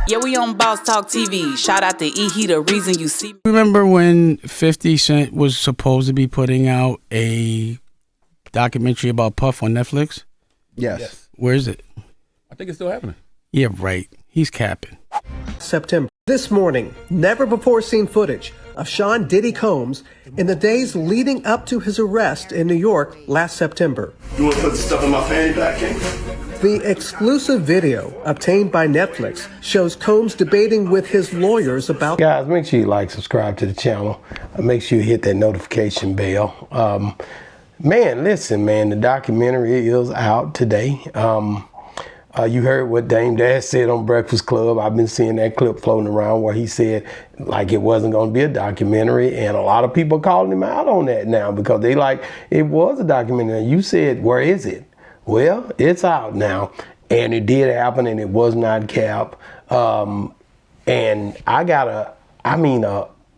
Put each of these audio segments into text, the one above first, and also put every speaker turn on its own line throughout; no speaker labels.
Yeah, we on Boss Talk TV. Shout out to E. He the reason you see me.
Remember when 50 Cent was supposed to be putting out a documentary about Puff on Netflix?
Yes.
Where is it?
I think it's still happening.
Yeah, right. He's capping.
September. This morning, never before seen footage of Sean Diddy Combs in the days leading up to his arrest in New York last September.
You want to put the stuff in my fanny pack, King?
The exclusive video obtained by Netflix shows Combs debating with his lawyers about...
Guys, make sure you like, subscribe to the channel. Make sure you hit that notification bell. Man, listen, man, the documentary is out today. You heard what Dame Dash said on Breakfast Club. I've been seeing that clip floating around where he said like it wasn't going to be a documentary, and a lot of people calling him out on that now because they like it was a documentary. You said, where is it? Well, it's out now, and it did happen, and it was not cap. And I got a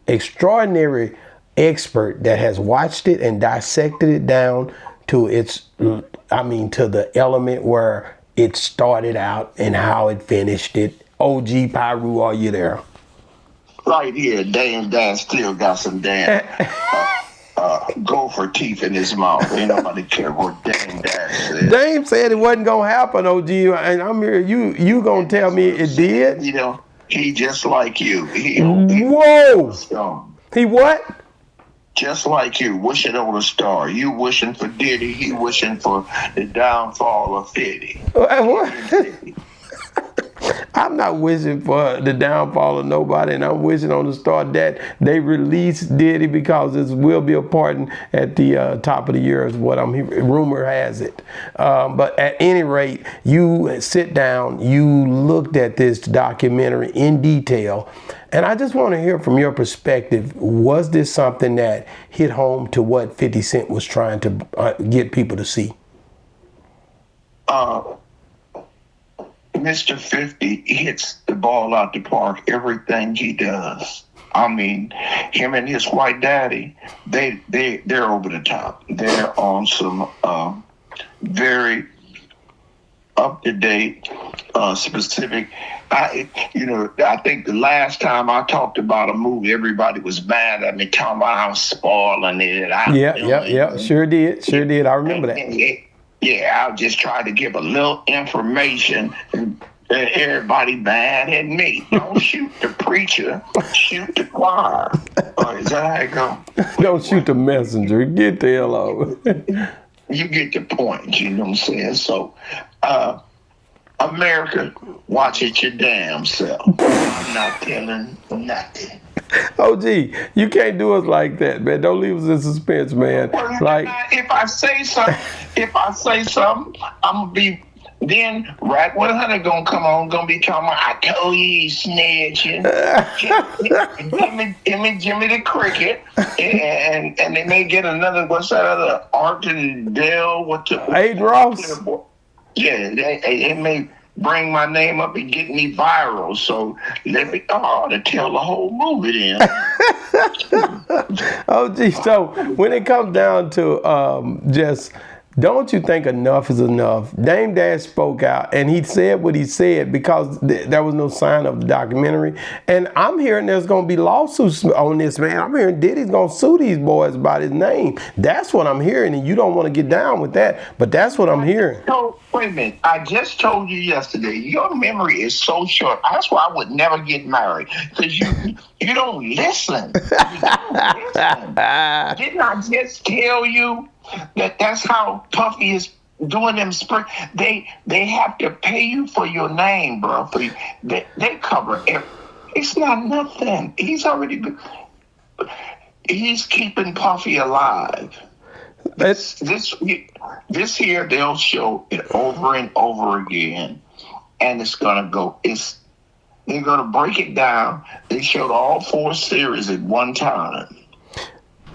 extraordinary expert that has watched it and dissected it down to to the element where it started out and how it finished it. OG Pyru, are you there?
Right here, Dame Dash still got some damn gopher teeth in his mouth. Ain't nobody care what Dame Dash said.
Dame said it wasn't gonna happen, OG, and I'm here. You gonna tell me it did?
You know, he just like you.
Whoa! He what?
Just like you, wishing on a star. You wishing for Diddy, he wishing for the downfall of 50.
What? I'm not wishing for the downfall of nobody, and I'm wishing on the star that they release Diddy because this will be a pardon at the top of the year is what I'm hearing. Rumor has it. But at any rate, you sit down, you looked at this documentary in detail, and I just want to hear from your perspective, was this something that hit home to what 50 Cent was trying to get people to see?
Mr. 50 hits the ball out the park, everything he does. I mean, him and his white daddy, they're over the top. They're on some very up-to-date, specific. I think the last time I talked about a movie, everybody was mad at me, talking about how I'm spoiling it.
Yeah, sure did. I remember that.
Yeah, I'll just try to give a little information, and everybody mad at me. Don't shoot the preacher, shoot the choir. Is that how it go?
Don't shoot the messenger. Get the hell over.
You get the point, you know what I'm saying? So, America, watch it your damn self. I'm not telling nothing.
OG, you can't do us like that, man. Don't leave us in suspense, man. Like,
if I say something, I'm gonna be. Then Rack 100 gonna come on, gonna be talking about, I told you he's snitching. Jimmy the Cricket, and they may get another, what's that other, Arden Dale,
Aiden Ross?
Yeah, they may bring my name up and get me viral, so let me to tell the whole movie then.
OG, so when it comes down to just, don't you think enough is enough? Dame Dash spoke out and he said what he said because there was no sign of the documentary. And I'm hearing there's going to be lawsuits on this, man. I'm hearing Diddy's going to sue these boys about his name. That's what I'm hearing, and you don't want to get down with that, but that's what I'm hearing.
So, wait a minute. I just told you yesterday, your memory is so short. That's why I would never get married, because you don't listen. You don't listen. Didn't I just tell you that's how Puffy is doing them spring? They have to pay you for your name, bro. They cover everything. It's not nothing. He's keeping Puffy alive. This here they'll show it over and over again, and it's gonna go. They're gonna break it down. They showed all 4 series at one time.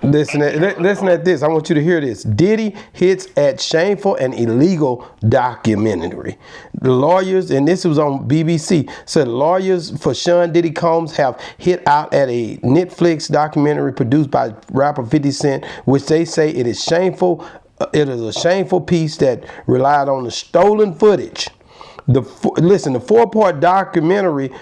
Listen at this. I want you to hear this. Diddy hits at shameful and illegal documentary. The lawyers, and this was on BBC, said lawyers for Sean Diddy Combs have hit out at a Netflix documentary produced by rapper 50 Cent, which they say it is shameful. It is a shameful piece that relied on the stolen footage. The 4-part documentary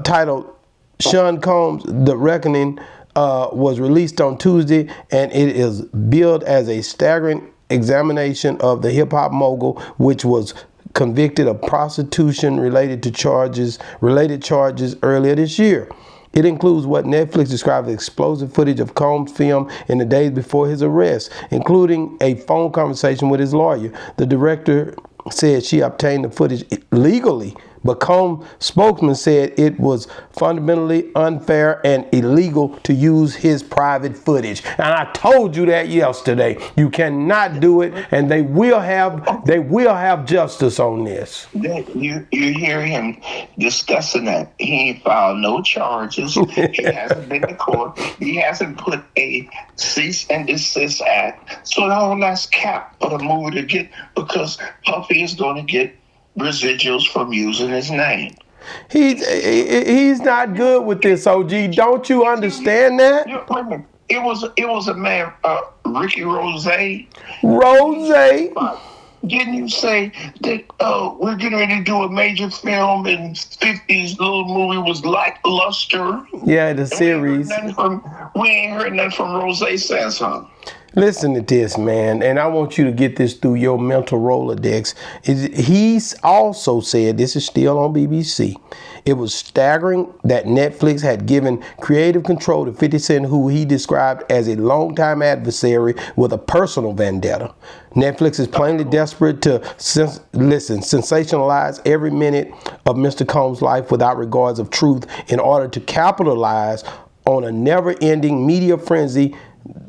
titled Sean Combs: The Reckoning, was released on Tuesday, and it is billed as a staggering examination of the hip-hop mogul, which was convicted of prostitution related charges earlier this year. It includes what Netflix described as explosive footage of Combs' film in the days before his arrest, including a phone conversation with his lawyer. The director said she obtained the footage legally, but Combs' spokesman said it was fundamentally unfair and illegal to use his private footage. And I told you that yesterday. You cannot do it, and they will have justice on this.
You hear him discussing that. He ain't filed no charges. He hasn't been to court. He hasn't put a cease and desist act. So all that's cap for the movie to get, because Puffy is going to get residuals from using his name.
He's not good with this, OG. Don't you understand that?
It was a man, Ricky Rose. Didn't you say that we're getting ready to do a major film in 50s? Little movie was lackluster.
Yeah, the series.
We ain't heard nothing from Rose since, huh?
Listen to this, man, and I want you to get this through your mental Rolodex. He's also said, this is still on BBC, it was staggering that Netflix had given creative control to 50 Cent, who he described as a longtime adversary with a personal vendetta. Netflix is plainly desperate to sensationalize every minute of Mr. Combs' life without regards of truth in order to capitalize on a never-ending media frenzy.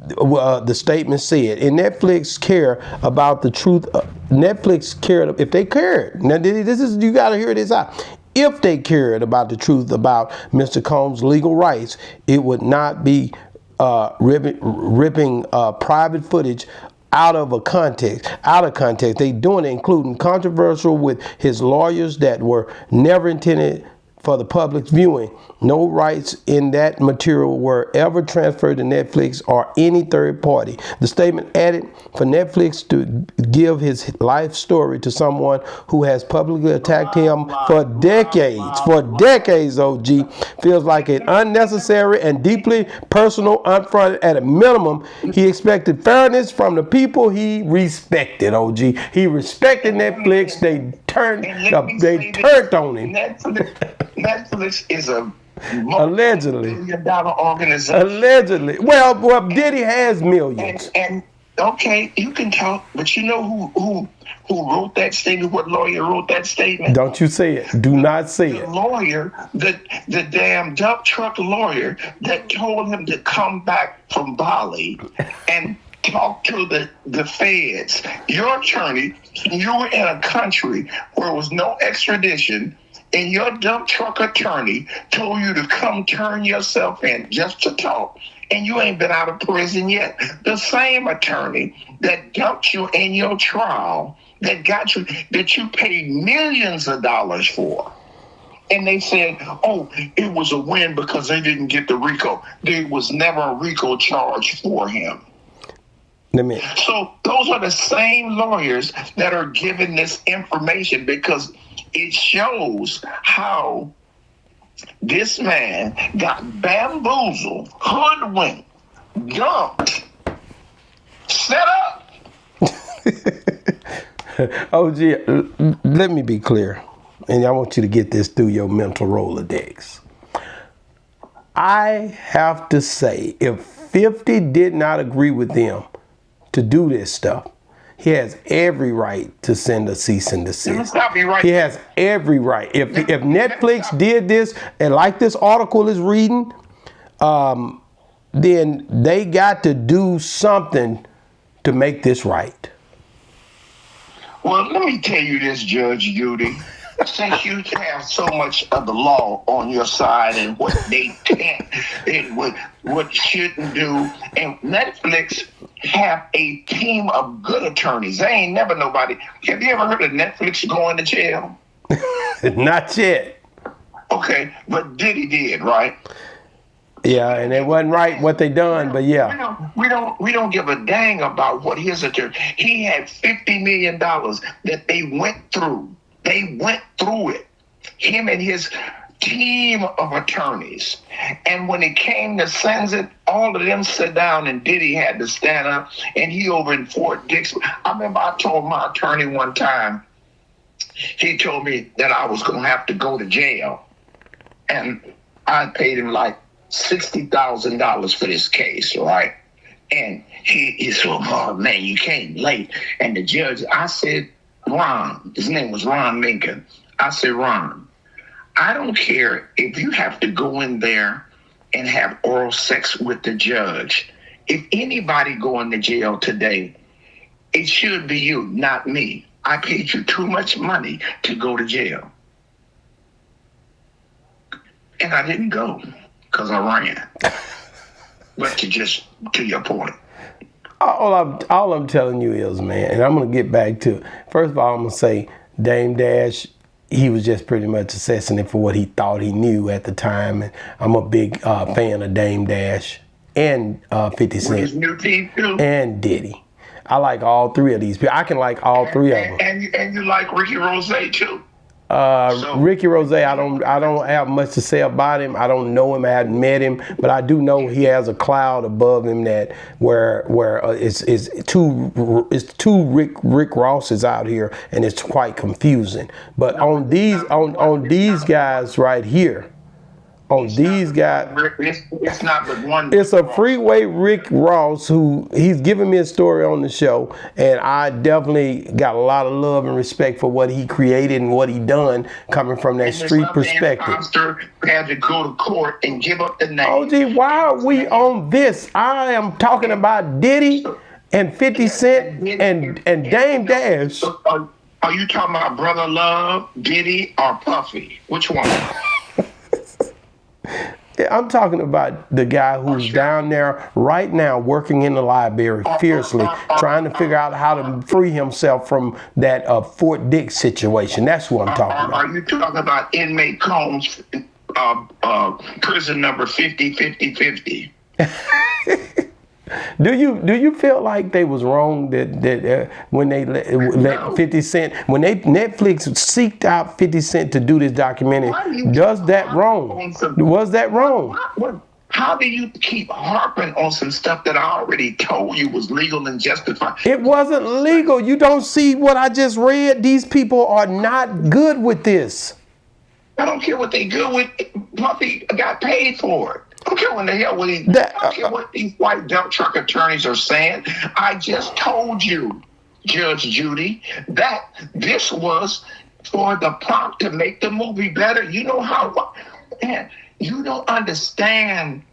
The statement said, and Netflix care about the truth. Netflix cared, if they cared. Now, this is, you got to hear this out. If they cared about the truth about Mr. Combs' legal rights, it would not be ripping private footage out of context. They doing it, including controversial with his lawyers that were never intended for the public's viewing. No rights in that material were ever transferred to Netflix or any third party. The statement added, for Netflix to give his life story to someone who has publicly attacked him for decades, OG, feels like an unnecessary and deeply personal affront. At a minimum, he expected fairness from the people he respected, OG. He respected Netflix. They turned on him.
Netflix is a
allegedly
multi-billion-dollar organization.
Allegedly. Well, Diddy has millions.
And okay, you can talk, but you know who wrote that statement? What lawyer wrote that statement?
Don't you say it. Do not say it.
The lawyer, the damn dump truck lawyer that told him to come back from Bali and talk to the feds. Your attorney, you were in a country where there was no extradition, and your dump truck attorney told you to come turn yourself in just to talk, and you ain't been out of prison yet. The same attorney that dumped you in your trial, that you paid millions of dollars for. And they said, oh, it was a win because they didn't get the RICO. There was never a RICO charge for him. So those are the same lawyers that are giving this information, because it shows how this man got bamboozled, hoodwinked, dumped, set up.
OG, let me be clear, and I want you to get this through your mental Rolodex. I have to say, if 50 did not agree with them to do this stuff, he has every right to send a cease and desist. He has every right. If Netflix did this, and like this article is reading, then they got to do something to make this right.
Well, let me tell you this, Judge Judy. Since you have so much of the law on your side and what they can't and what shouldn't do, and Netflix have a team of good attorneys. They ain't never nobody. Have you ever heard of Netflix going to jail?
Not yet.
Okay, but Diddy did, right?
Yeah, and it wasn't right what they done, but yeah.
We don't give a dang about what his attorney. He had $50 million that they went through. They went through it. Him and his team of attorneys. And when it came to sentence it, all of them sit down and Diddy had to stand up, and he over in Fort Dix. I remember I told my attorney one time, he told me that I was going to have to go to jail. And I paid him like $60,000 for this case, right? And he said, oh man, you came late. And the judge, I said, Ron, his name was Ron Lincoln. I said, Ron, I don't care if you have to go in there and have oral sex with the judge. If anybody going to jail today, it should be you, not me. I paid you too much money to go to jail. And I didn't go because I ran. But to your point.
All I'm telling you is, man, and I'm going to get back to it. First of all, I'm going to say Dame Dash, he was just pretty much assessing it for what he thought he knew at the time. And I'm a big fan of Dame Dash and 50 Cent.
His new team too.
And Diddy. I like all three of these people. I can like all three of them.
And you like Ricky Rose too.
Ricky Rose, I don't have much to say about him. I don't know him. I haven't met him, but I do know he has a cloud above him that where it's two Rick Rosses out here, and it's quite confusing. But on these guys right here.
It's not but one.
It's a freeway Rick Ross who he's giving me a story on the show, and I definitely got a lot of love and respect for what he created and what he done coming from that street perspective.
Had to go to court and give up the name.
OG, why are we on this? I am talking about Diddy and 50 Cent and Dame Dash.
Are you talking about Brother Love, Diddy, or Puffy? Which one?
I'm talking about the guy who's down there right now working in the library fiercely, trying to figure out how to free himself from that Fort Dix situation. That's what I'm talking about.
Are you talking about inmate Combs, prison number 50-50-50?
Do you feel like they was wrong that when they let 50 Cent, when Netflix seeked out 50 Cent to do this documentary, was that wrong?
How do you keep harping on some stuff that I already told you was legal and justified?
It wasn't legal. You don't see what I just read? These people are not good with this.
I don't care what they good with. Puffy got paid for it. I don't care what the hell I don't care what these white dump truck attorneys are saying. I just told you, Judge Judy, that this was for the prompt to make the movie better. You know how, man, you don't understand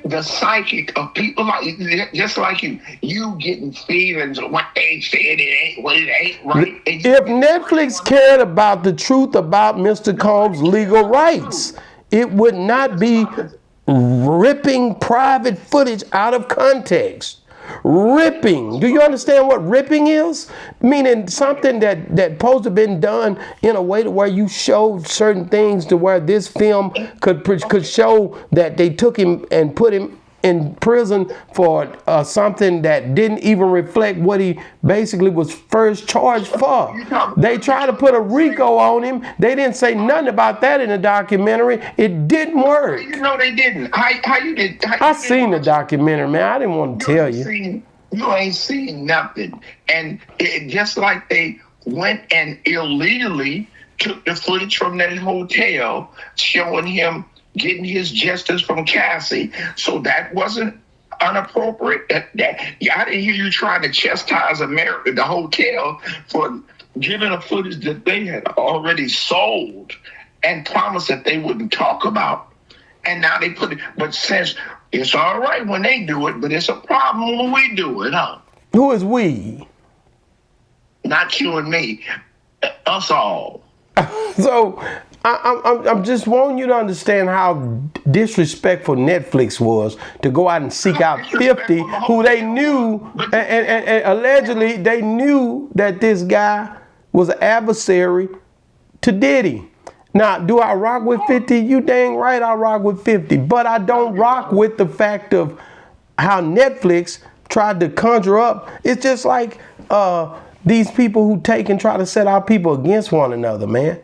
the psychic of people just like you getting feelings of what they said it ain't right.
If Netflix cared about the truth about Mr. Combs' legal rights, it would not be ripping private footage out of context. Ripping. Do you understand what ripping is? Meaning something that supposed to have been done in a way to where you showed certain things to where this film could show that they took him and put him in prison for something that didn't even reflect what he basically was first charged for. They tried to put a RICO on him. They didn't say nothing about that in the documentary. It didn't work.
You know they didn't. How you did?
I seen the documentary, man. I didn't want to tell you.
You ain't seen nothing. And just like they went and illegally took the footage from that hotel showing him getting his justice from Cassie. So that wasn't inappropriate. I didn't hear you trying to chastise America, the hotel, for giving a footage that they had already sold and promised that they wouldn't talk about. And now they put it, but since it's all right when they do it, but it's a problem when we do it, huh?
Who is we?
Not you and me, us all.
So I'm just wanting you to understand how disrespectful Netflix was to go out and seek out 50 who they knew, and allegedly they knew that this guy was an adversary to Diddy. Now, do I rock with 50? You dang right I rock with 50. But I don't rock with the fact of how Netflix tried to conjure up. It's just like these people who take and try to set our people against one another, man.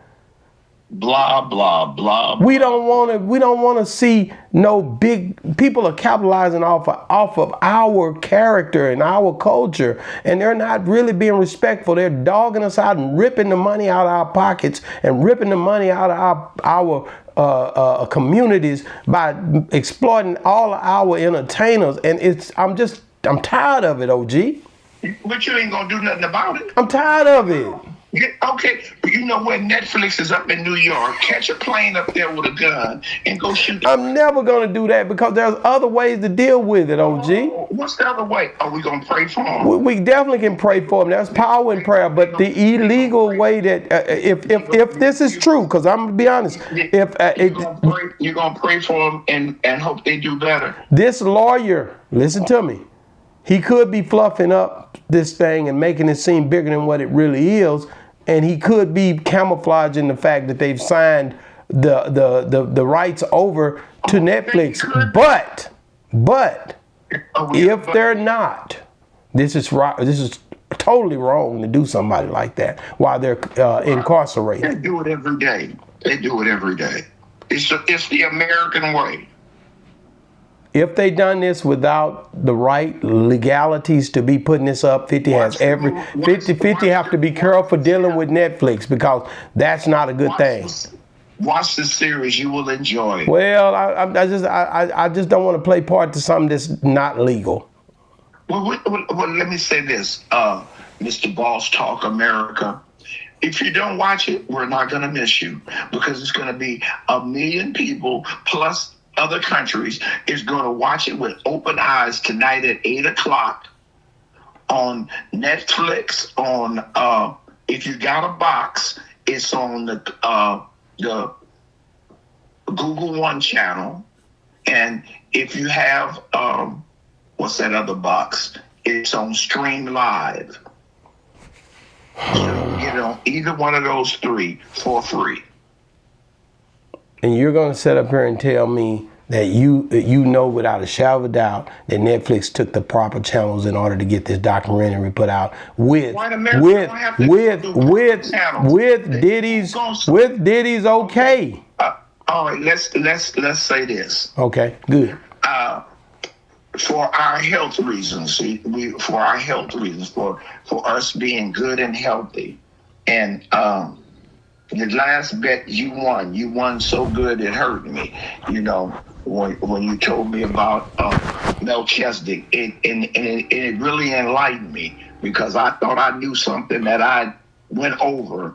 blah, blah, blah.
We don't want to see no big people are capitalizing off of our character and our culture, and they're not really being respectful. They're dogging us out and ripping the money out of our pockets and ripping the money out of our communities by exploiting all of our entertainers. And I'm tired of it, OG.
But you ain't gonna do nothing about it.
I'm tired of it.
Okay, but you know where Netflix is up in New York. Catch a plane up there with a gun and go shoot.
I'm never gonna do that because there's other ways to deal with it, OG.
Oh, what's the other way? Are we gonna pray for them?
We definitely can pray for them. There's power in prayer, but the illegal way that if this is true, because I'm gonna be honest,
you're gonna pray for them and hope they do better.
This lawyer, listen to me, he could be fluffing up this thing and making it seem bigger than what it really is, and he could be camouflaging the fact that they've signed the rights over to Netflix. But if they're not, this is totally wrong to do somebody like that while they're incarcerated.
They do it every day. It's the American way.
If they done this without the right legalities to be putting this up, 50 have to be careful dealing with Netflix because that's not a good thing.
Watch the series, you will enjoy it.
Well, I just don't want to play part to something that's not legal.
Well, let me say this, Mr. Boss Talk America. If you don't watch it, we're not going to miss you because it's going to be 1 million people plus other countries is going to watch it with open eyes tonight at 8:00 on Netflix. On if you got a box, it's on the Google One channel, and if you have what's that other box? It's on Stream Live. So get on either one of those three for free.
And you're going to sit up here and tell me that you know without a shadow of a doubt that Netflix took the proper channels in order to get this documentary put out with Diddy's okay.
All right, let's say this.
Okay, good.
For our health reasons, for us being good and healthy, and the last bet you won so good it hurt me. You know, when you told me about Melchizedek, it really enlightened me because I thought I knew something that I went over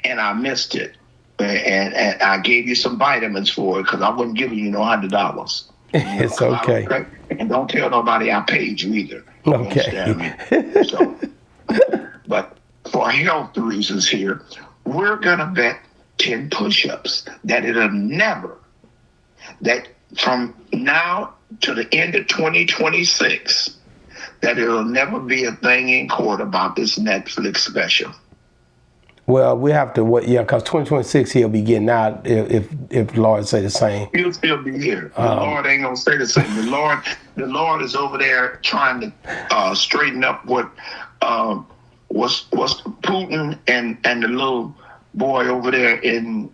and I missed it. And I gave you some vitamins for it because I wasn't giving you no $100.
It's okay.
And don't tell nobody I paid you either.
Okay.
So, but for health reasons here, we're going to bet 10 push-ups that from now to the end of 2026, that it'll never be a thing in court about this Netflix special.
Well, we have to wait, because 2026 he'll be getting out if Lord say the same.
He'll still be here. The Lord ain't gonna say the same. The Lord is over there trying to straighten up what's Putin and the little boy over there in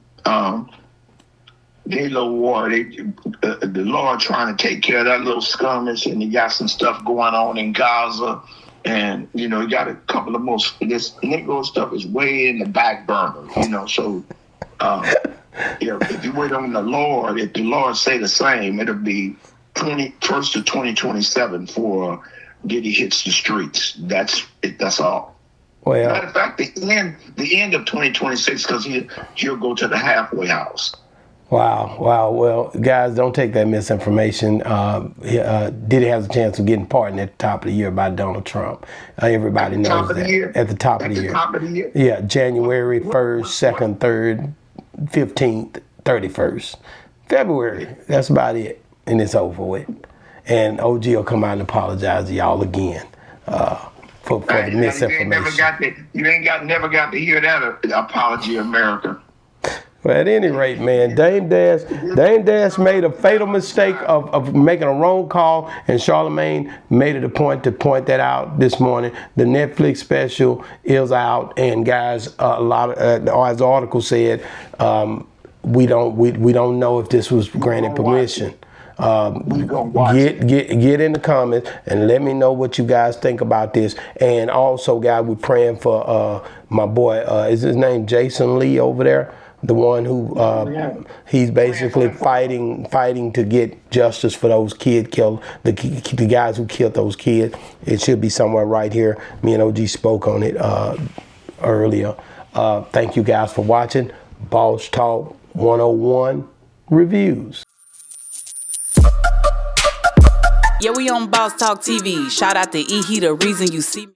their little war. The Lord trying to take care of that little skirmish, and he got some stuff going on in Gaza. And, you know, you got a couple of this Negro stuff is way in the back burner, you know. So, if you wait on the Lord, if the Lord say the same, it'll be 1st of 2027 for Diddy hits the streets. That's it. That's all.
Well,
matter of fact, the end of 2026, because he'll go to the halfway house.
Wow. Well, guys, don't take that misinformation. Diddy has a chance of getting pardoned at the top of the year by Donald Trump. Everybody knows that. At the top of the year. Yeah, January 1st, 2nd, 3rd, 15th, 31st. February, that's about it. And it's over with. And OG will come out and apologize to y'all again for the misinformation.
You never got to hear that apology, America.
Well, at any rate, man, Dame Dash made a fatal mistake of making a wrong call, and Charlemagne made it a point to point that out this morning. The Netflix special is out, and guys, a lot of, as the article said, we don't know if this was granted permission. Get in the comments and let me know what you guys think about this. And also, guys, we're praying for my boy. Is his name Jason Lee over there? The one who he's basically fighting to get justice for those the guys who killed those kids. It should be somewhere right here. Me and OG spoke on it earlier. Thank you guys for watching. Boss Talk 101 reviews.
Yeah, we on Boss Talk TV. Shout out to E. He the reason you see me.